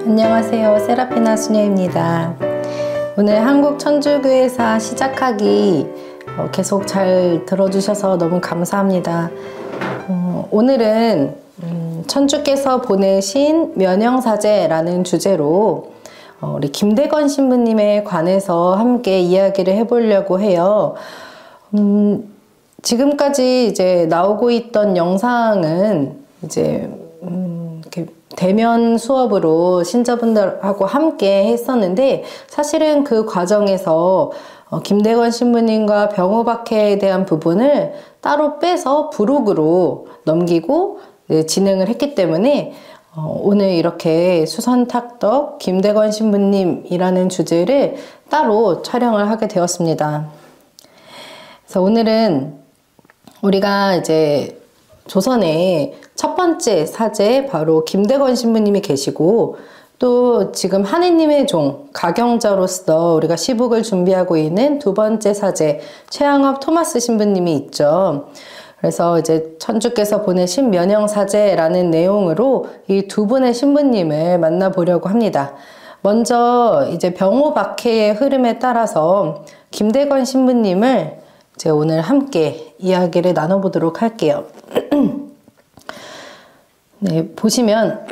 안녕하세요. 세라피나 수녀입니다. 오늘 한국천주교회사 시작하기 계속 잘 들어주셔서 너무 감사합니다. 오늘은 천주께서 보내신 면형사제라는 주제로 우리 김대건 신부님에 관해서 함께 이야기를 해보려고 해요. 지금까지 이제 나오고 있던 영상은 이제 이렇게 대면 수업으로 신자분들하고 함께 했었는데, 사실은 그 과정에서 김대건 신부님과 병호박해에 대한 부분을 따로 빼서 부록으로 넘기고 진행을 했기 때문에 오늘 이렇게 수선탁덕 김대건 신부님이라는 주제를 따로 촬영을 하게 되었습니다. 그래서 오늘은 우리가 이제 조선에 첫 번째 사제 바로 김대건 신부님이 계시고, 또 지금 하느님의 종 가경자로서 우리가 시북을 준비하고 있는 두 번째 사제 최양업 토마스 신부님이 있죠. 그래서 이제 천주께서 보내신 면형사제라는 내용으로 이 두 분의 신부님을 만나보려고 합니다. 먼저 이제 병호박해의 흐름에 따라서 김대건 신부님을 이제 오늘 함께 이야기를 나눠보도록 할게요. 네, 보시면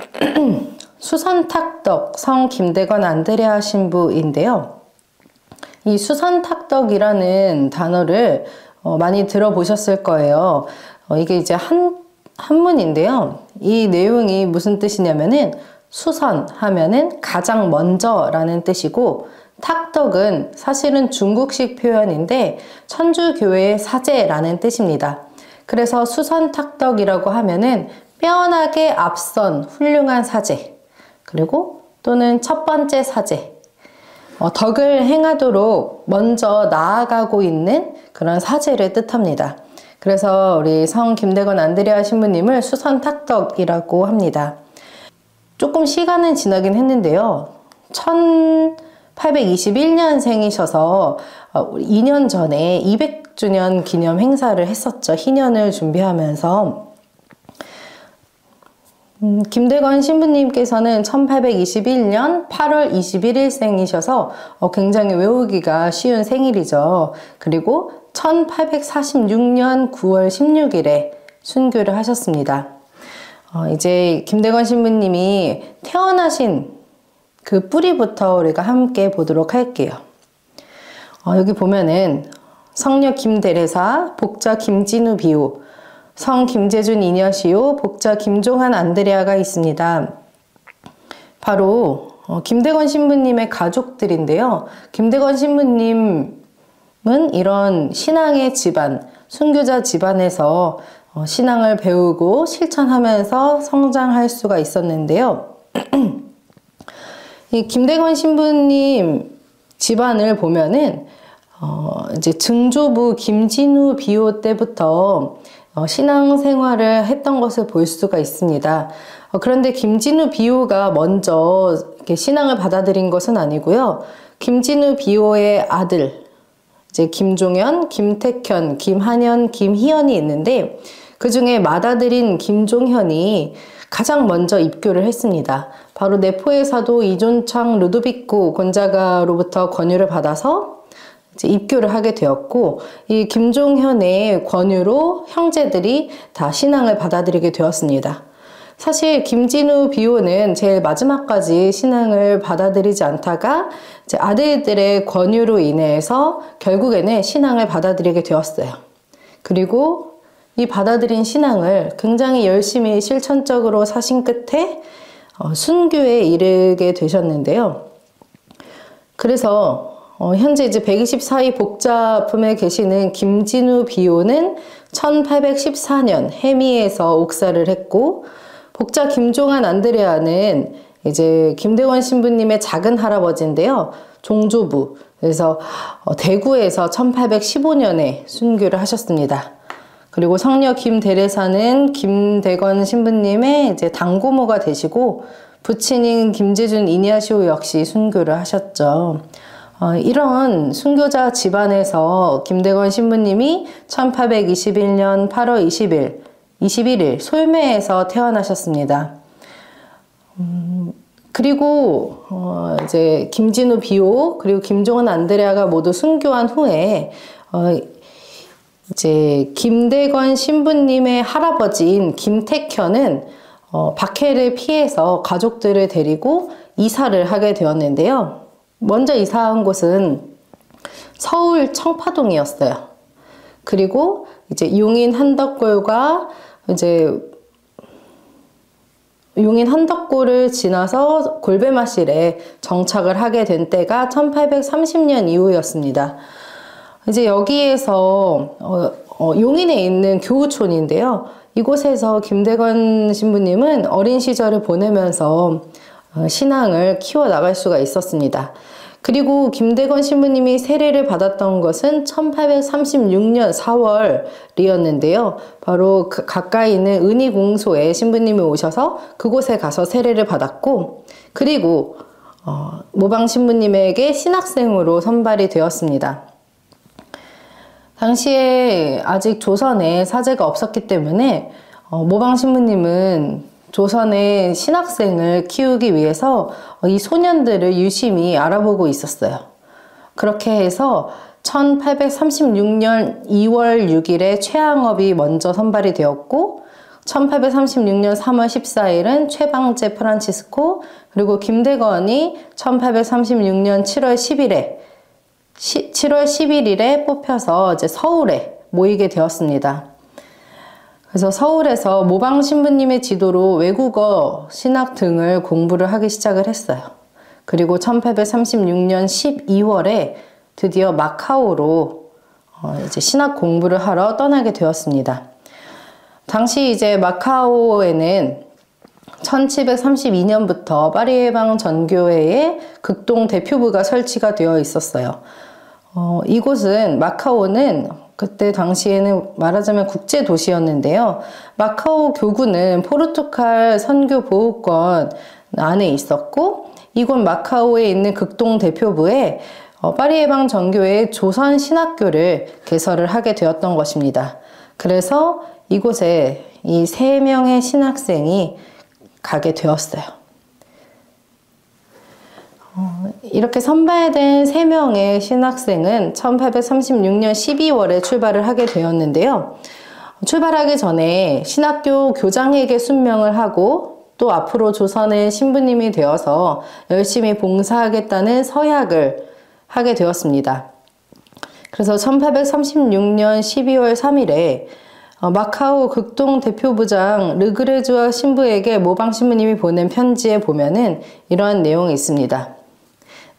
수선탁덕 성 김대건 안드레아 신부인데요. 이 수선탁덕이라는 단어를 많이 들어보셨을 거예요. 이게 이제 한문인데요. 이 내용이 무슨 뜻이냐면은 수선 하면은 가장 먼저라는 뜻이고, 탁덕은 사실은 중국식 표현인데 천주교회의 사제라는 뜻입니다. 그래서 수선탁덕이라고 하면은 빼어나게 앞선 훌륭한 사제, 그리고 또는 첫 번째 사제, 덕을 행하도록 먼저 나아가고 있는 그런 사제를 뜻합니다. 그래서 우리 성 김대건 안드레아 신부님을 수선탁덕이라고 합니다. 조금 시간은 지나긴 했는데요. 1821년생이셔서 2년 전에 200주년 기념 행사를 했었죠. 희년을 준비하면서. 김대건 신부님께서는 1821년 8월 21일생이셔서 굉장히 외우기가 쉬운 생일이죠. 그리고 1846년 9월 16일에 순교를 하셨습니다. 이제 김대건 신부님이 태어나신 그 뿌리부터 우리가 함께 보도록 할게요. 여기 보면은 성녀 김대레사, 복자 김진우 비호, 성 김재준 이녀시오, 복자 김종한 안드레아가 있습니다. 바로 김대건 신부님의 가족들인데요. 김대건 신부님은 이런 신앙의 집안, 순교자 집안에서 신앙을 배우고 실천하면서 성장할 수가 있었는데요. 이 김대건 신부님 집안을 보면은 이제 증조부 김진우 비호 때부터 신앙생활을 했던 것을 볼 수가 있습니다. 그런데 김진우 비호가 먼저 이렇게 신앙을 받아들인 것은 아니고요. 김진우 비호의 아들, 이제 김종현, 김택현, 김한현, 김희연이 있는데, 그 중에 맏아들인 김종현이 가장 먼저 입교를 했습니다. 바로 내포의 사도 이존창 루도비코 곤자가로부터 권유를 받아서 이제 입교를 하게 되었고, 이 김종현의 권유로 형제들이 다 신앙을 받아들이게 되었습니다. 사실 김진우 비호는 제일 마지막까지 신앙을 받아들이지 않다가 이제 아들들의 권유로 인해서 결국에는 신앙을 받아들이게 되었어요. 그리고 이 받아들인 신앙을 굉장히 열심히 실천적으로 사신 끝에 순교에 이르게 되셨는데요. 그래서 현재 이제 124위 복자품에 계시는 김진우 비호는 1814년 해미에서 옥사를 했고, 복자 김종한 안드레아는 이제 김대건 신부님의 작은 할아버지인데요. 종조부. 그래서 대구에서 1815년에 순교를 하셨습니다. 그리고 성녀 김대레사는 김대건 신부님의 이제 당고모가 되시고, 부친인 김재준 이니아시오 역시 순교를 하셨죠. 이런 순교자 집안에서 김대건 신부님이 1821년 8월 21일 솔메에서 태어나셨습니다. 그리고 이제 김진우 비호 그리고 김종원 안드레아가 모두 순교한 후에 이제 김대건 신부님의 할아버지인 김택현은 박해를 피해서 가족들을 데리고 이사를 하게 되었는데요. 먼저 이사한 곳은 서울 청파동이었어요. 그리고 이제 용인 한덕골과 이제 용인 한덕골을 지나서 골배마실에 정착을 하게 된 때가 1830년 이후였습니다. 이제 여기에서 용인에 있는 교우촌인데요. 이곳에서 김대건 신부님은 어린 시절을 보내면서 신앙을 키워나갈 수가 있었습니다. 그리고 김대건 신부님이 세례를 받았던 것은 1836년 4월이었는데요. 바로 가까이 있는 은희공소에 신부님이 오셔서 그곳에 가서 세례를 받았고, 그리고 모방 신부님에게 신학생으로 선발이 되었습니다. 당시에 아직 조선에 사제가 없었기 때문에 모방 신부님은 조선의 신학생을 키우기 위해서 이 소년들을 유심히 알아보고 있었어요. 그렇게 해서 1836년 2월 6일에 최항업이 먼저 선발이 되었고 1836년 3월 14일은 최방제 프란치스코, 그리고 김대건이 1836년 7월 11일에 뽑혀서 이제 서울에 모이게 되었습니다. 그래서 서울에서 모방 신부님의 지도로 외국어, 신학 등을 공부를 하기 시작을 했어요. 그리고 1836년 12월에 드디어 마카오로 이제 신학 공부를 하러 떠나게 되었습니다. 당시 이제 마카오에는 1732년부터 파리해방 전교회의 극동 대표부가 설치가 되어 있었어요. 이곳은 마카오는 그때 당시에는 말하자면 국제 도시였는데요. 마카오 교구는 포르투갈 선교 보호권 안에 있었고, 이곳 마카오에 있는 극동 대표부에 파리해방 전교회의 조선 신학교를 개설을 하게 되었던 것입니다. 그래서 이곳에 이 3명의 신학생이 가게 되었어요. 이렇게 선발된 3명의 신학생은 1836년 12월에 출발을 하게 되었는데요. 출발하기 전에 신학교 교장에게 순명을 하고 또 앞으로 조선의 신부님이 되어서 열심히 봉사하겠다는 서약을 하게 되었습니다. 그래서 1836년 12월 3일에 마카오 극동 대표부장 르그레주아 신부에게 모방 신부님이 보낸 편지에 보면은 이러한 내용이 있습니다.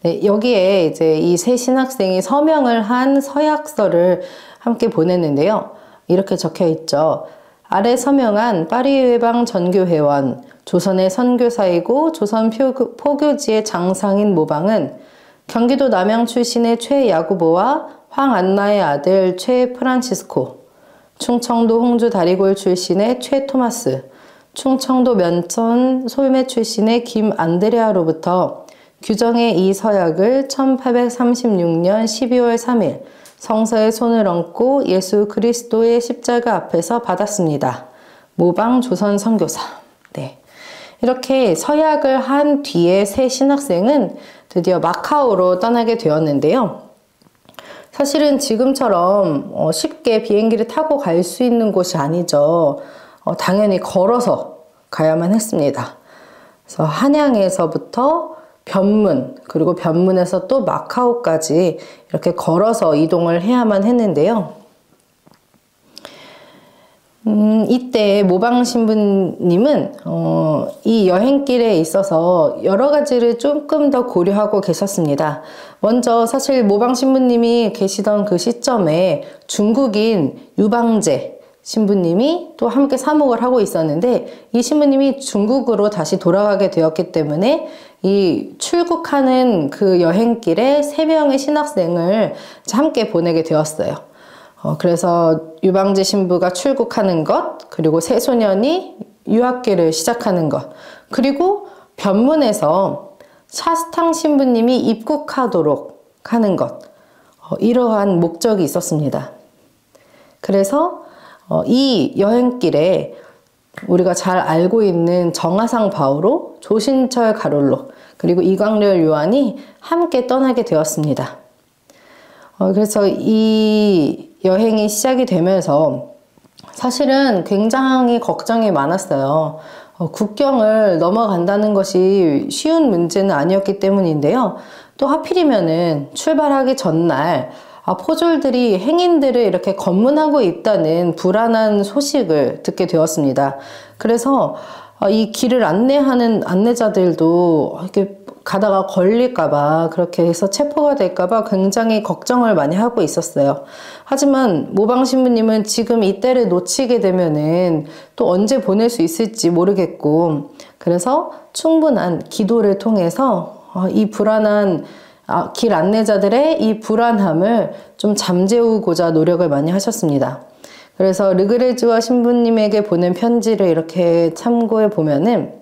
네, 여기에 이제 이 3 신학생이 서명을 한 서약서를 함께 보냈는데요. 이렇게 적혀 있죠. 아래 서명한 파리해방 전교회원, 조선의 선교사이고 조선 포교지의 장상인 모방은 경기도 남양 출신의 최야구보와 황안나의 아들 최프란치스코, 충청도 홍주 다리골 출신의 최토마스, 충청도 면천 솔매 출신의 김안드레아로부터 규정의 이 서약을 1836년 12월 3일 성서에 손을 얹고 예수 그리스도의 십자가 앞에서 받았습니다. 모방 조선 선교사. 네. 이렇게 서약을 한 뒤에 3 신학생은 드디어 마카오로 떠나게 되었는데요. 사실은 지금처럼 쉽게 비행기를 타고 갈 수 있는 곳이 아니죠. 당연히 걸어서 가야만 했습니다. 그래서 한양에서부터 변문, 그리고 변문에서 또 마카오까지 이렇게 걸어서 이동을 해야만 했는데요. 이때 모방 신부님은 이 여행길에 있어서 여러 가지를 조금 더 고려하고 계셨습니다. 먼저 사실 모방 신부님이 계시던 그 시점에 중국인 유방제 신부님이 또 함께 사목을 하고 있었는데, 이 신부님이 중국으로 다시 돌아가게 되었기 때문에 이 출국하는 그 여행길에 3명의 신학생을 함께 보내게 되었어요. 그래서 유방제 신부가 출국하는 것, 그리고 새소년이 유학길을 시작하는 것, 그리고 변문에서 샤스탕 신부님이 입국하도록 하는 것, 이러한 목적이 있었습니다. 그래서 이 여행길에 우리가 잘 알고 있는 정하상 바오로, 조신철 가롤로, 그리고 이광렬 요한이 함께 떠나게 되었습니다. 그래서 이 여행이 시작이 되면서 사실은 굉장히 걱정이 많았어요. 국경을 넘어간다는 것이 쉬운 문제는 아니었기 때문인데요. 또 하필이면은 출발하기 전날 포졸들이 행인들을 이렇게 검문하고 있다는 불안한 소식을 듣게 되었습니다. 그래서 이 길을 안내하는 안내자들도 이렇게 가다가 걸릴까봐, 그렇게 해서 체포가 될까봐 굉장히 걱정을 많이 하고 있었어요. 하지만 모방 신부님은 지금 이때를 놓치게 되면은 또 언제 보낼 수 있을지 모르겠고, 그래서 충분한 기도를 통해서 이 불안한 길 안내자들의 이 불안함을 좀 잠재우고자 노력을 많이 하셨습니다. 그래서 르그레즈와 신부님에게 보낸 편지를 이렇게 참고해 보면은,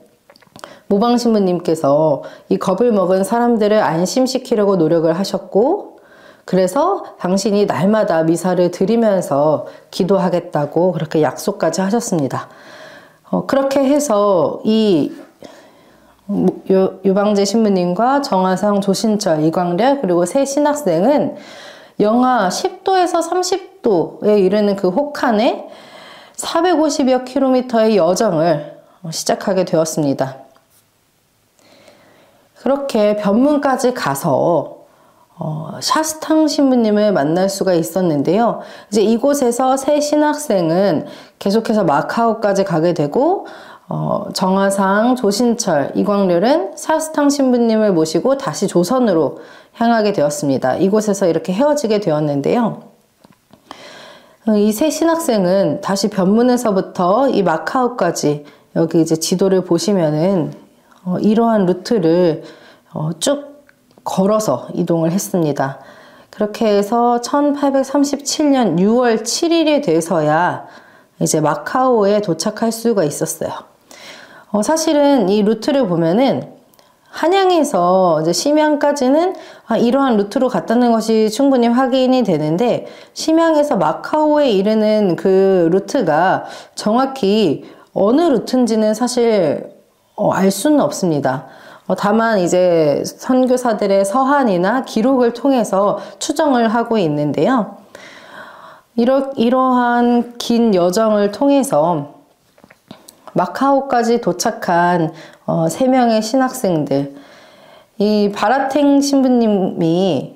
모방 신부님께서 이 겁을 먹은 사람들을 안심시키려고 노력을 하셨고, 그래서 당신이 날마다 미사를 드리면서 기도하겠다고 그렇게 약속까지 하셨습니다. 그렇게 해서 이 유방재 신부님과 정하상, 조신철, 이광렬, 그리고 세 신학생은 영하 10도에서 30도에 이르는 그 혹한에 450여 킬로미터의 여정을 시작하게 되었습니다. 그렇게 변문까지 가서 샤스탕 신부님을 만날 수가 있었는데요. 이제 이곳에서 세 신학생은 계속해서 마카오까지 가게 되고, 정하상, 조신철, 이광렬은 샤스탕 신부님을 모시고 다시 조선으로 향하게 되었습니다. 이곳에서 이렇게 헤어지게 되었는데요. 이 세 신학생은 다시 변문에서부터 이 마카오까지, 여기 이제 지도를 보시면은 이러한 루트를 쭉 걸어서 이동을 했습니다. 그렇게 해서 1837년 6월 7일이 돼서야 이제 마카오에 도착할 수가 있었어요. 사실은 이 루트를 보면은 한양에서 이제 심양까지는 이러한 루트로 갔다는 것이 충분히 확인이 되는데, 심양에서 마카오에 이르는 그 루트가 정확히 어느 루트인지는 사실 알 수는 없습니다. 다만 이제 선교사들의 서한이나 기록을 통해서 추정을 하고 있는데요. 이러한 긴 여정을 통해서 마카오까지 도착한 3명의 신학생들, 이 바라탱 신부님이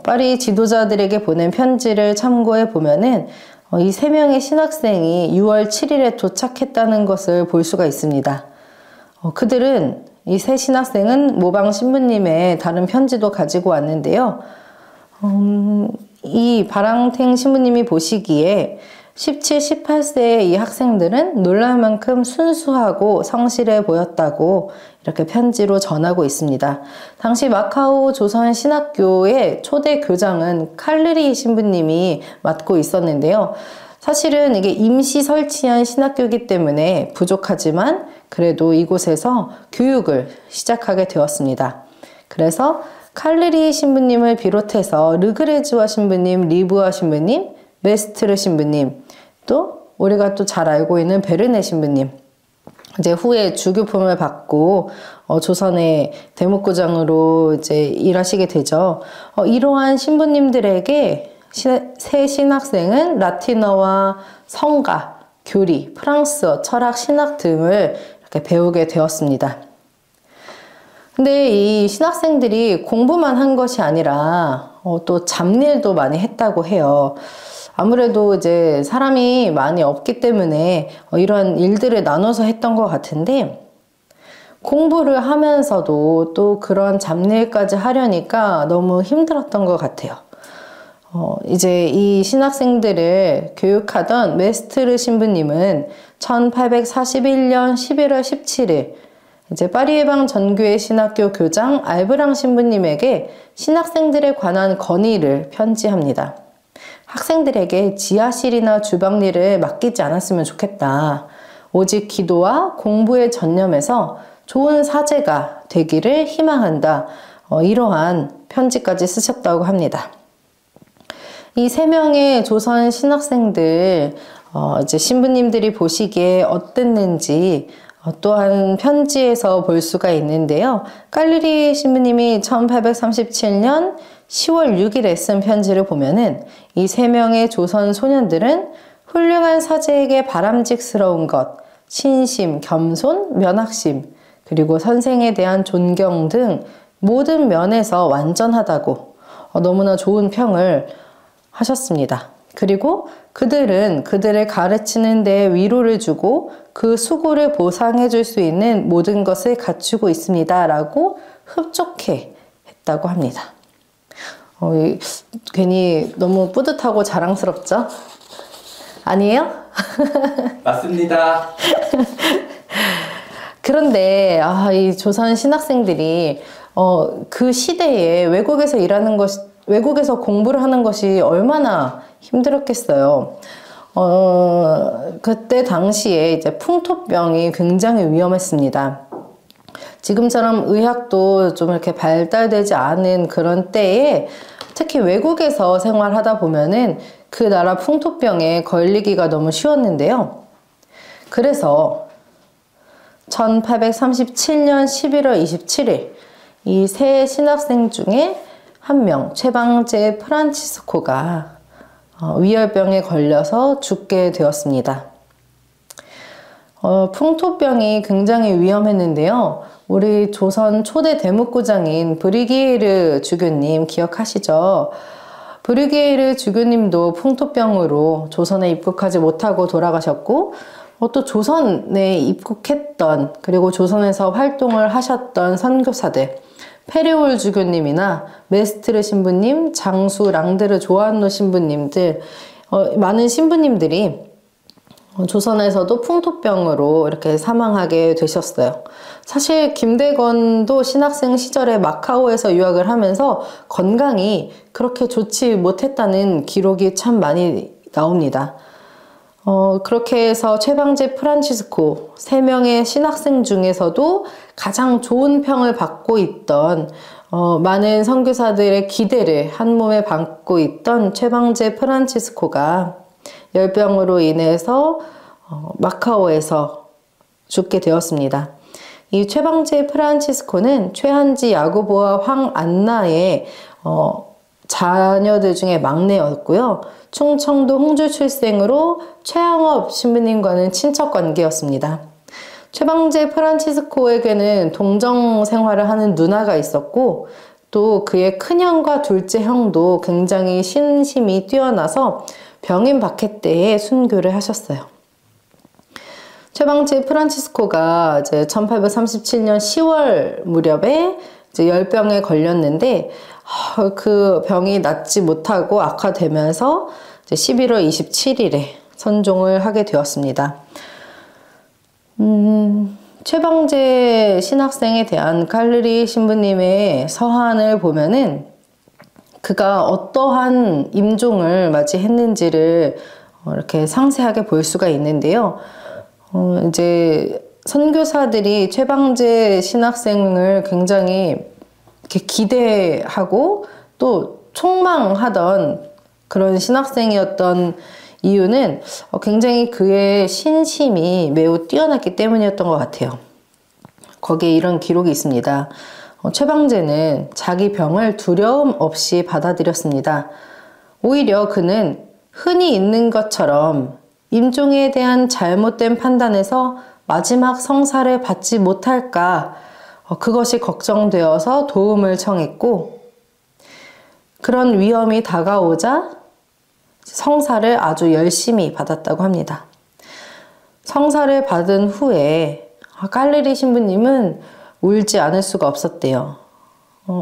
파리 지도자들에게 보낸 편지를 참고해 보면은 이 3명의 신학생이 6월 7일에 도착했다는 것을 볼 수가 있습니다. 그들은, 이 세 신학생은 모방 신부님의 다른 편지도 가지고 왔는데요. 이 바랑탱 신부님이 보시기에 17, 18세의 이 학생들은 놀랄 만큼 순수하고 성실해 보였다고 이렇게 편지로 전하고 있습니다. 당시 마카오 조선 신학교의 초대 교장은 칼르리 신부님이 맡고 있었는데요. 사실은 이게 임시 설치한 신학교이기 때문에 부족하지만 그래도 이곳에서 교육을 시작하게 되었습니다. 그래서 칼르리 신부님을 비롯해서 르그레즈와 신부님, 리브와 신부님, 메스트르 신부님, 또 우리가 또 잘 알고 있는 베르네 신부님, 이제 후에 주교품을 받고 조선의 대목구장으로 이제 일하시게 되죠. 이러한 신부님들에게 새 신학생은 라틴어와 성가, 교리, 프랑스어, 철학, 신학 등을 이렇게 배우게 되었습니다. 근데 이 신학생들이 공부만 한 것이 아니라 또 잡일도 많이 했다고 해요. 아무래도 이제 사람이 많이 없기 때문에 이런 일들을 나눠서 했던 것 같은데, 공부를 하면서도 또 그런 잡일까지 하려니까 너무 힘들었던 것 같아요. 이제 이 신학생들을 교육하던 메스트르 신부님은 1841년 11월 17일 이제 파리예방 전교회 신학교 교장 알브랑 신부님에게 신학생들에 관한 건의를 편지합니다. 학생들에게 지하실이나 주방일을 맡기지 않았으면 좋겠다. 오직 기도와 공부에 전념해서 좋은 사제가 되기를 희망한다. 이러한 편지까지 쓰셨다고 합니다. 이 3명의 조선 신학생들, 이제 신부님들이 보시기에 어땠는지 또한 편지에서 볼 수가 있는데요. 깔리리 신부님이 1837년 10월 6일에 쓴 편지를 보면은 이 3명의 조선 소년들은 훌륭한 사제에게 바람직스러운 것, 신심, 겸손, 면학심, 그리고 선생에 대한 존경 등 모든 면에서 완전하다고 너무나 좋은 평을 하셨습니다. 그리고 그들은 그들을 가르치는 데 위로를 주고 그 수고를 보상해 줄 수 있는 모든 것을 갖추고 있습니다. 라고 흡족해 했다고 합니다. 괜히 너무 뿌듯하고 자랑스럽죠? 아니에요? 맞습니다. 그런데 이 조선 신학생들이 그 시대에 외국에서 공부를 하는 것이 얼마나 힘들었겠어요. 그때 당시에 이제 풍토병이 굉장히 위험했습니다. 지금처럼 의학도 좀 이렇게 발달되지 않은 그런 때에 특히 외국에서 생활하다 보면은 그 나라 풍토병에 걸리기가 너무 쉬웠는데요. 그래서 1837년 11월 27일 이 세 신학생 중에 한 명, 최방제 프란치스코가 위열병에 걸려서 죽게 되었습니다. 풍토병이 굉장히 위험했는데요. 우리 조선 초대 대묵구장인 브리기에르 주교님 기억하시죠? 브리기에르 주교님도 풍토병으로 조선에 입국하지 못하고 돌아가셨고 또 조선에 입국했던 그리고 조선에서 활동을 하셨던 선교사들 페레올 주교님이나 메스트르 신부님, 장수 랑드르 조안노 신부님들 많은 신부님들이 조선에서도 풍토병으로 이렇게 사망하게 되셨어요. 사실 김대건도 신학생 시절에 마카오에서 유학을 하면서 건강이 그렇게 좋지 못했다는 기록이 참 많이 나옵니다. 그렇게 해서 최방제 프란치스코 3명의 신학생 중에서도 가장 좋은 평을 받고 있던 많은 선교사들의 기대를 한 몸에 받고 있던 최방제 프란치스코가 열병으로 인해서 마카오에서 죽게 되었습니다. 이 최방제 프란치스코는 최한지 야고보와 황안나의 자녀들 중에 막내였고요. 충청도 홍주 출생으로 최양업 신부님과는 친척 관계였습니다. 최방제 프란치스코에게는 동정 생활을 하는 누나가 있었고 또 그의 큰형과 둘째 형도 굉장히 신심이 뛰어나서 병인 박해 때에 순교를 하셨어요. 최방제 프란치스코가 이제 1837년 10월 무렵에 이제 열병에 걸렸는데 그 병이 낫지 못하고 악화되면서 이제 11월 27일에 선종을 하게 되었습니다. 최방제 신학생에 대한 칼르리 신부님의 서한을 보면은 그가 어떠한 임종을 맞이했는지를 이렇게 상세하게 볼 수가 있는데요. 이제 선교사들이 최방제 신학생을 굉장히 이렇게 기대하고 또 촉망하던 그런 신학생이었던 이유는 굉장히 그의 신심이 매우 뛰어났기 때문이었던 것 같아요. 거기에 이런 기록이 있습니다. 최방제는 자기 병을 두려움 없이 받아들였습니다. 오히려 그는 흔히 있는 것처럼 임종에 대한 잘못된 판단에서 마지막 성사를 받지 못할까 그것이 걱정되어서 도움을 청했고 그런 위험이 다가오자 성사를 아주 열심히 받았다고 합니다. 성사를 받은 후에 깔레리 신부님은 울지 않을 수가 없었대요.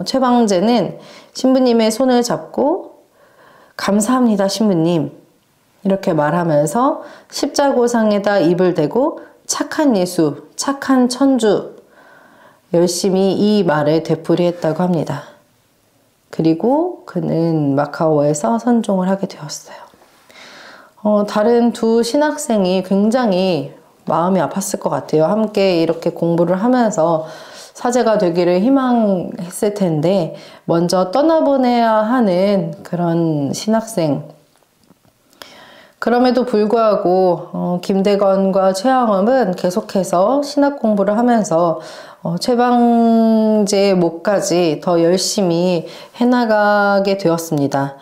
최방제는 신부님의 손을 잡고 감사합니다 신부님 이렇게 말하면서 십자고상에다 입을 대고 착한 예수, 착한 천주 열심히 이 말을 되풀이했다고 합니다. 그리고 그는 마카오에서 선종을 하게 되었어요. 다른 두 신학생이 굉장히 마음이 아팠을 것 같아요. 함께 이렇게 공부를 하면서 사제가 되기를 희망했을 텐데 먼저 떠나보내야 하는 그런 신학생 그럼에도 불구하고 김대건과 최양업은 계속해서 신학 공부를 하면서 최방제의 목까지 더 열심히 해나가게 되었습니다.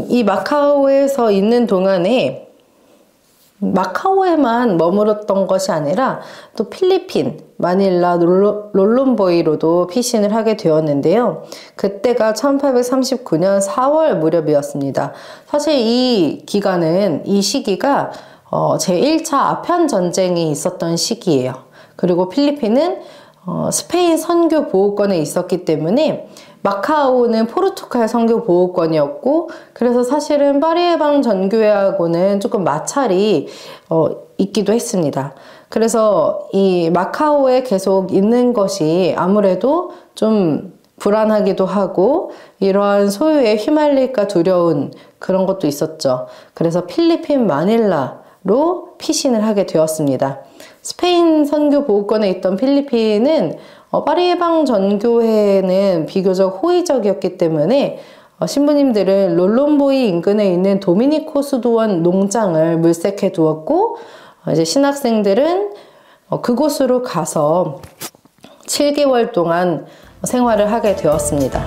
이 마카오에서 있는 동안에 마카오에만 머물렀던 것이 아니라 또 필리핀, 마닐라, 롤론보이로도 피신을 하게 되었는데요. 그때가 1839년 4월 무렵이었습니다. 사실 이 기간은, 이 시기가 제1차 아편 전쟁이 있었던 시기예요. 그리고 필리핀은 스페인 선교 보호권에 있었기 때문에 마카오는 포르투갈 선교 보호권이었고, 그래서 사실은 파리해방 전교회하고는 조금 마찰이 있기도 했습니다. 그래서 이 마카오에 계속 있는 것이 아무래도 좀 불안하기도 하고 이러한 소유에 휘말릴까 두려운 그런 것도 있었죠. 그래서 필리핀 마닐라로 피신을 하게 되었습니다. 스페인 선교 보호권에 있던 필리핀은 파리해방 전교회는 비교적 호의적이었기 때문에 신부님들은 롤론보이 인근에 있는 도미니코스도원 농장을 물색해 두었고, 이제 신학생들은 그곳으로 가서 7개월 동안 생활을 하게 되었습니다.